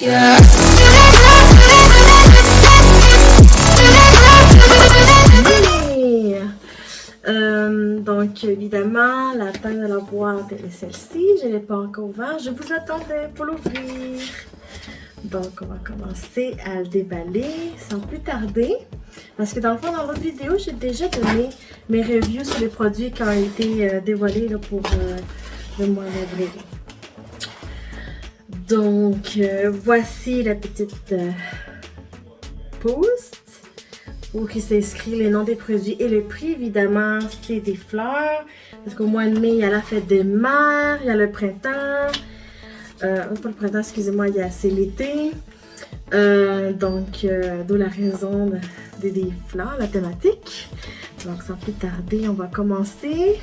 Yeah. Donc évidemment, la taille de la boîte est celle-ci. Je ne l'ai pas encore ouvert. Je vous attendais pour l'ouvrir. Donc on va commencer à le déballer sans plus tarder. Parce que dans le fond, dans l'autre vidéo, j'ai déjà donné mes reviews sur les produits qui ont été dévoilés là, pour le mois d'avril. Donc voici la petite post où il s'écrit les noms des produits et le prix. Évidemment, c'est des fleurs. Parce qu'au mois de mai, il y a la fête des mères, il y a le printemps. Pas le printemps, excusez-moi, c'est l'été. D'où la raison des fleurs, la thématique. Donc, sans plus tarder, on va commencer.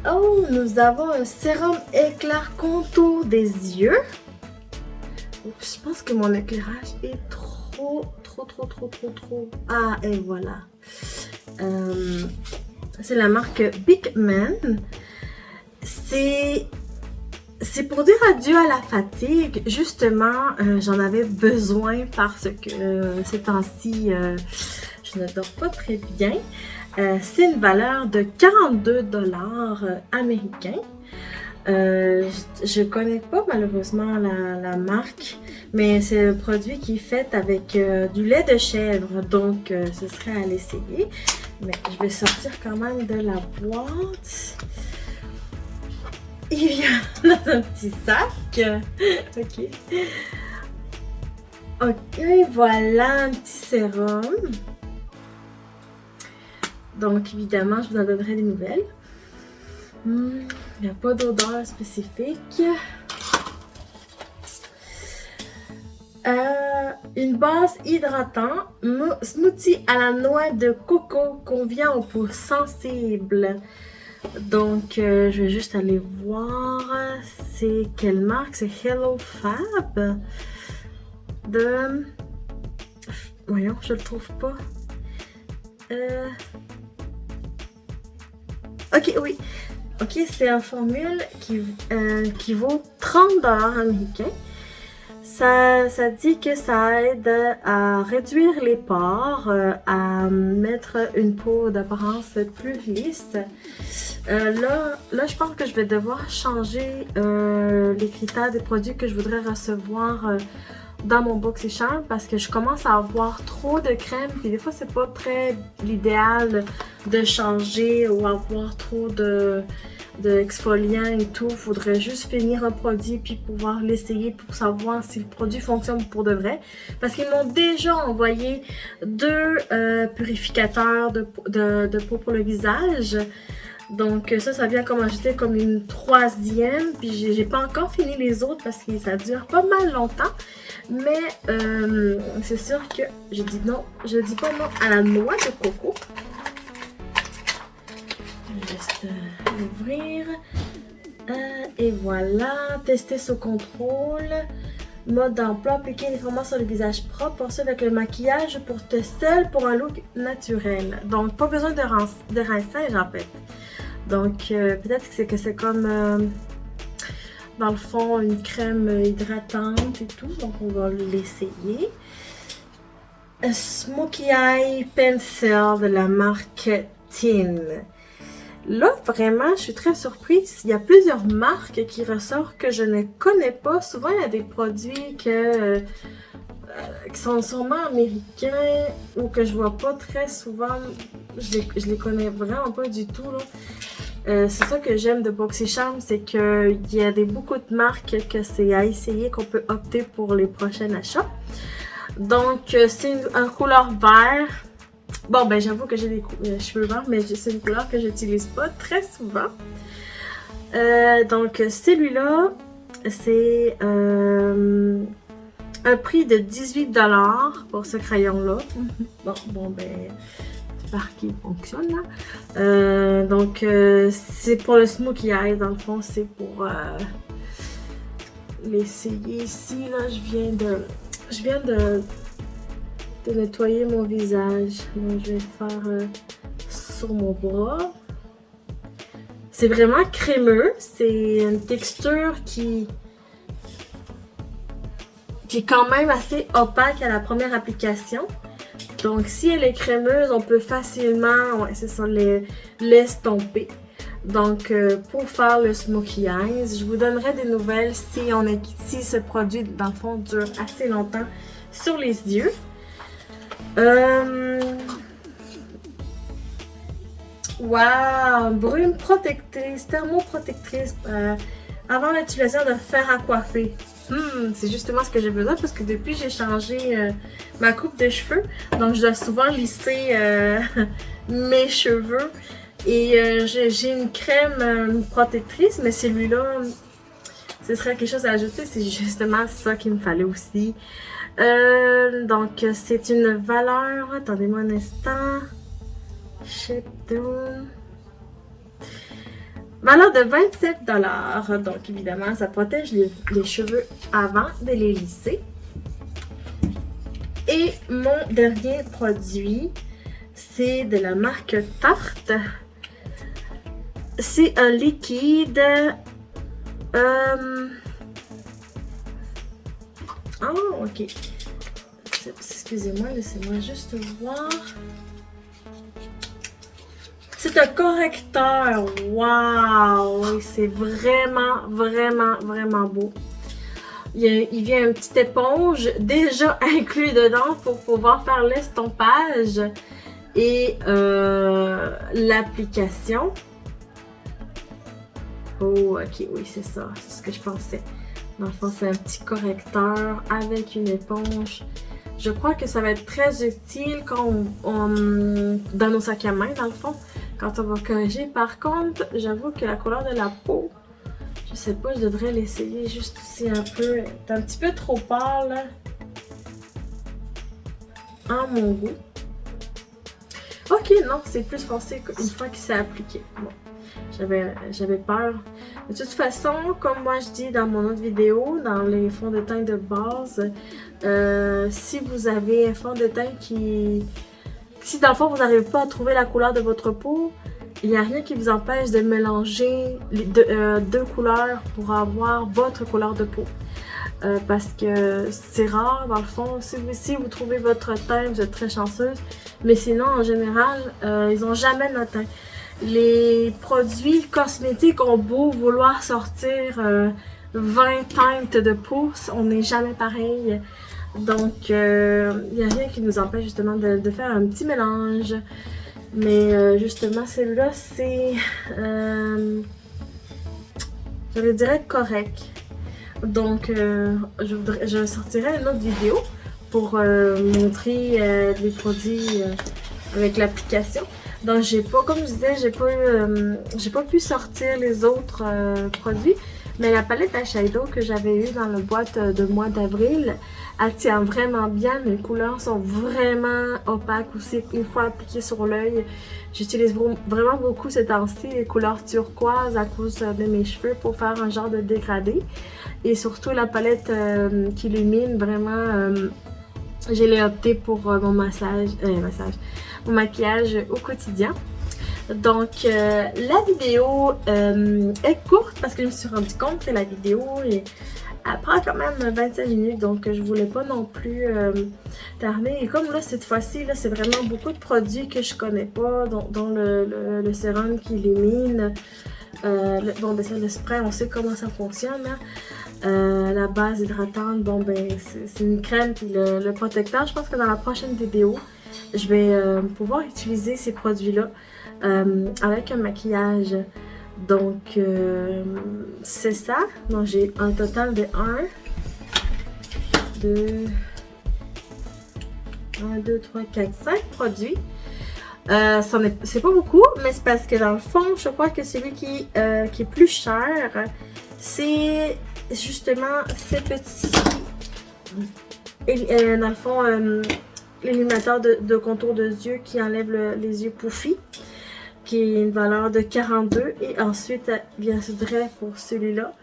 Oh, nous avons un sérum éclair contour des yeux. Oups, je pense que mon éclairage est trop. Ah, et voilà. C'est la marque Big Man. C'est pour dire adieu à la fatigue. Justement, j'en avais besoin parce que ces temps-ci, je ne dors pas très bien. C'est une valeur de 42 $ américains. Je ne connais pas malheureusement la marque, mais c'est un produit qui est fait avec du lait de chèvre, donc ce serait à l'essayer. Mais je vais sortir quand même de la boîte. Il vient dans un petit sac. Ok. Ok, voilà un petit sérum. Donc évidemment, je vous en donnerai des nouvelles. Il n'y a pas d'odeur spécifique. Une base hydratante, smoothie à la noix de coco convient aux peaux sensibles. Donc, je vais juste aller voir. C'est quelle marque? C'est Hello Fab. Voyons, je le trouve pas. Ok, oui. Ok, c'est une formule qui vaut 30 $ américains. Ça dit que ça aide à réduire les pores, à mettre une peau d'apparence plus lisse. Là, je pense que je vais devoir changer les critères des produits que je voudrais recevoir dans mon BoxyCharm parce que je commence à avoir trop de crème. Puis des fois, c'est pas très l'idéal de changer ou avoir trop d'exfoliant et tout. Il faudrait juste finir un produit puis pouvoir l'essayer pour savoir si le produit fonctionne pour de vrai. Parce qu'ils m'ont déjà envoyé 2 purificateurs de peau pour le visage. Donc ça vient comme ajouter comme une 3e. Puis j'ai pas encore fini les autres parce que ça dure pas mal longtemps. Mais c'est sûr que je dis pas non à la noix de coco. Je vais juste l'ouvrir. Et voilà, tester sous contrôle. Mode d'emploi, appliquer uniquement sur le visage propre, poursuivre avec le maquillage pour te seul pour un look naturel. Donc pas besoin de rinçage en fait. Donc peut-être que c'est comme dans le fond une crème hydratante et tout. Donc on va l'essayer. Smokey Eye Pencil de la marque Tin. Là, vraiment, je suis très surprise. Il y a plusieurs marques qui ressortent que je ne connais pas. Souvent, il y a des produits qui sont sûrement américains ou que je vois pas très souvent. Je les connais vraiment pas du tout, là. C'est ça que j'aime de BoxyCharm, c'est qu'il y a beaucoup de marques que c'est à essayer, qu'on peut opter pour les prochains achats. Donc, c'est un couleur vert. Bon, ben j'avoue que j'ai des cheveux verts, mais c'est une couleur que j'utilise pas très souvent. Donc, celui-là, c'est un prix de 18 $ pour ce crayon-là. Bon, ben, j'espère qu'il fonctionne, là. Donc, c'est pour le Smokey Eye, dans le fond, c'est pour l'essayer ici, là. Je viens de nettoyer mon visage. Donc, je vais le faire sur mon bras. C'est vraiment crémeux. C'est une texture qui qui est quand même assez opaque à la première application. Donc si elle est crémeuse, on peut facilement, ouais, c'est ça, l'estomper. Donc pour faire le Smokey Eyes, je vous donnerai des nouvelles si ce produit dans le fond dure assez longtemps sur les yeux. Wow! Brume protectrice, thermoprotectrice avant l'utilisation de fer à coiffer. C'est justement ce que j'ai besoin parce que depuis j'ai changé ma coupe de cheveux. Donc je dois souvent lisser mes cheveux. Et j'ai une crème protectrice, mais celui-là, ce serait quelque chose à ajouter. C'est justement ça qu'il me fallait aussi. Donc c'est une valeur, attendez-moi un instant. Shape Down. Valeur de 27 $. Donc, évidemment, ça protège les cheveux avant de les lisser. Et mon dernier produit, c'est de la marque Tarte. C'est un liquide. Oh, ok. Excusez-moi, laissez-moi juste voir. C'est un correcteur. Wow! C'est vraiment, vraiment, vraiment beau. Il vient une petite éponge déjà inclus dedans pour pouvoir faire l'estompage et l'application. Oh, ok, oui, c'est ça. C'est ce que je pensais. Dans le fond, c'est un petit correcteur avec une éponge. Je crois que ça va être très utile quand dans nos sacs à main, dans le fond, quand on va corriger. Par contre, j'avoue que la couleur de la peau, je sais pas, je devrais l'essayer juste ici un peu. C'est un petit peu trop pâle à mon goût. Ok, non, c'est plus foncé une fois qu'il s'est appliqué. Bon, j'avais peur. De toute façon, comme moi je dis dans mon autre vidéo, dans les fonds de teint de base, si vous avez un fond de teint si dans le fond vous n'arrivez pas à trouver la couleur de votre peau, il n'y a rien qui vous empêche de mélanger deux couleurs pour avoir votre couleur de peau. Parce que c'est rare, dans le fond, si vous trouvez votre teint, vous êtes très chanceuse. Mais sinon, en général, ils n'ont jamais notre teint. Les produits cosmétiques ont beau vouloir sortir 20 teintes de peau, on n'est jamais pareil. Donc, il n'y a rien qui nous empêche justement de faire un petit mélange. Mais justement, celui-là, c'est, je dirais correct. Donc, je sortirai une autre vidéo pour montrer les produits avec l'application. Donc, comme je disais, j'ai pas pu sortir les autres produits, mais la palette eyeshadow que j'avais eue dans la boîte de mois d'avril, elle tient vraiment bien. Mes couleurs sont vraiment opaques aussi une fois appliquées sur l'œil. J'utilise vraiment beaucoup ces temps-ci les couleurs turquoise à cause de mes cheveux pour faire un genre de dégradé. Et surtout la palette qui illumine vraiment, j'ai opté pour mon mon maquillage au quotidien. Donc la vidéo est courte parce que je me suis rendu compte que la vidéo elle prend quand même 25 minutes, donc je voulais pas non plus terminer. Et comme là cette fois-ci, c'est vraiment beaucoup de produits que je connais pas, dont le sérum qui illumine. Bon, ben, le spray, on sait comment ça fonctionne. Hein? La base hydratante, bon, ben, c'est une crème. Puis le protecteur, je pense que dans la prochaine vidéo, je vais pouvoir utiliser ces produits-là avec un maquillage. Donc, c'est ça. Donc, j'ai un total de 1, 2, 3, 4, 5 produits. C'est pas beaucoup, mais c'est parce que dans le fond, je crois que celui qui est plus cher, c'est justement ces petits, dans le fond, l'illuminateur de contour de yeux qui enlève les yeux pouffis, qui est une valeur de 42. Et ensuite, bien sûr, pour celui-là,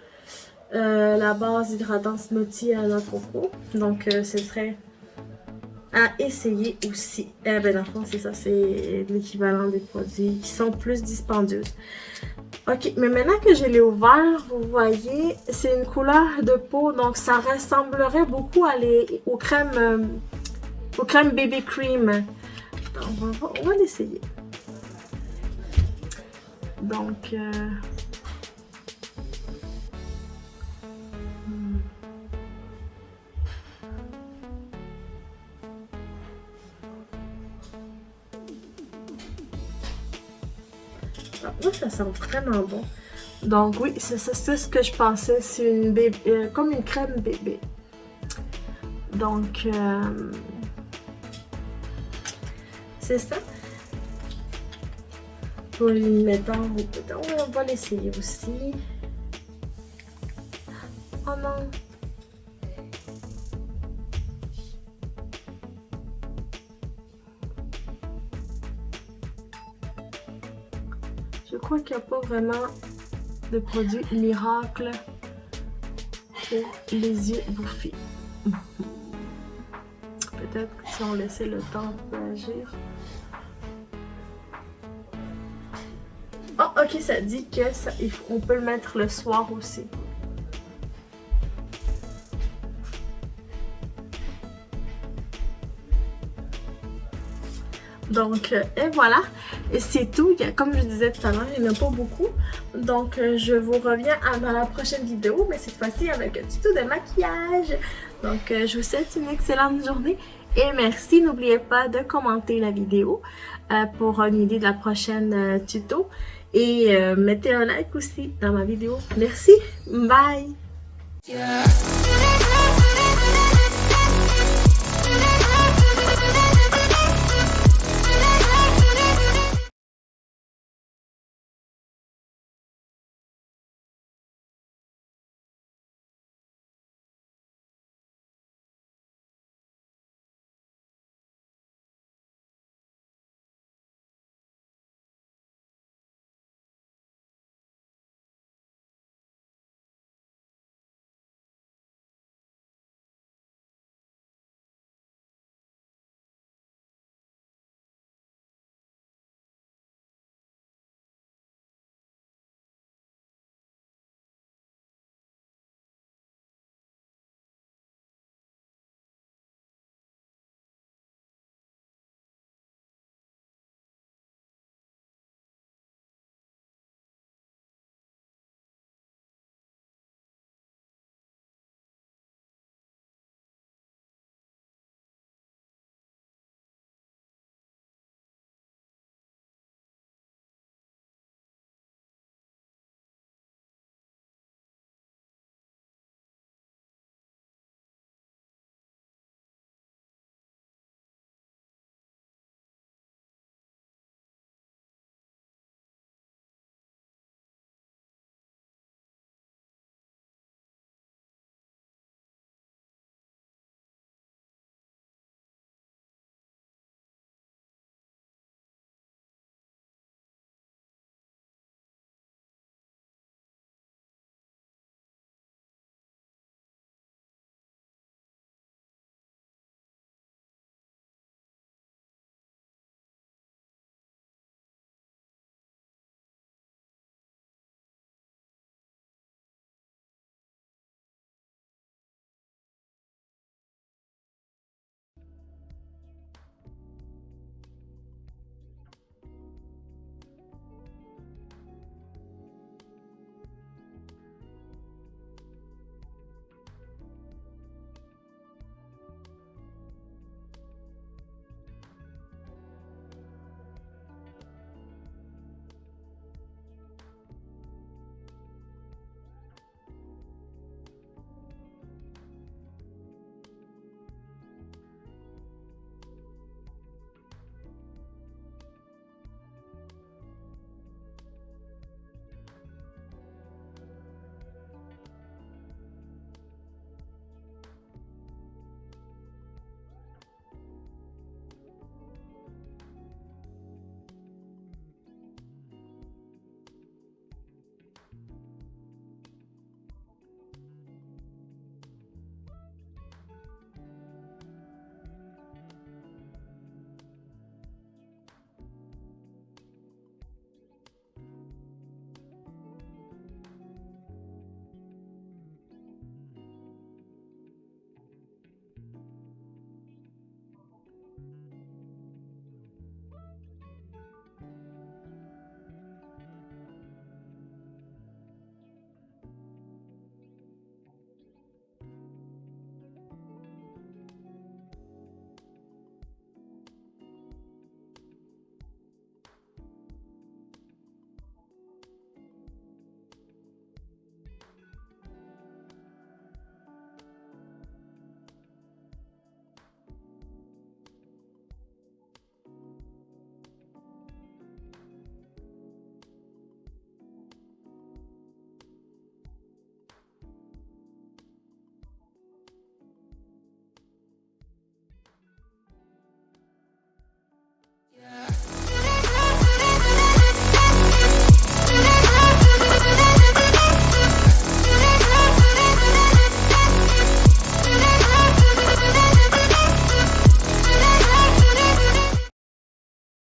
la base hydratante smoothie à la coco. Donc, ce serait à essayer aussi. Ben, dans le fond, c'est ça, c'est l'équivalent des produits qui sont plus dispendieux. Ok, mais maintenant que je l'ai ouvert, vous voyez, c'est une couleur de peau, donc ça ressemblerait beaucoup aux crèmes baby cream. Donc, on va l'essayer. Donc, moi, ça sent vraiment bon. Donc oui, c'est ce que je pensais, c'est une bébé, comme une crème bébé. Donc, c'est ça. Pour les mettons, on va l'essayer aussi. Oh non! Je crois qu'il n'y a pas vraiment de produit miracle pour les yeux bouffés. Peut-être que si on laissait le temps pour agir. Oh, ok, ça dit que on peut le mettre le soir aussi. Donc, et voilà. Et c'est tout. Comme je disais tout à l'heure, il n'y en a pas beaucoup. Donc, je vous reviens dans la prochaine vidéo, mais cette fois-ci avec un tuto de maquillage. Donc, je vous souhaite une excellente journée et merci. N'oubliez pas de commenter la vidéo pour une idée de la prochaine tuto. Et mettez un like aussi dans ma vidéo. Merci. Bye! Yeah.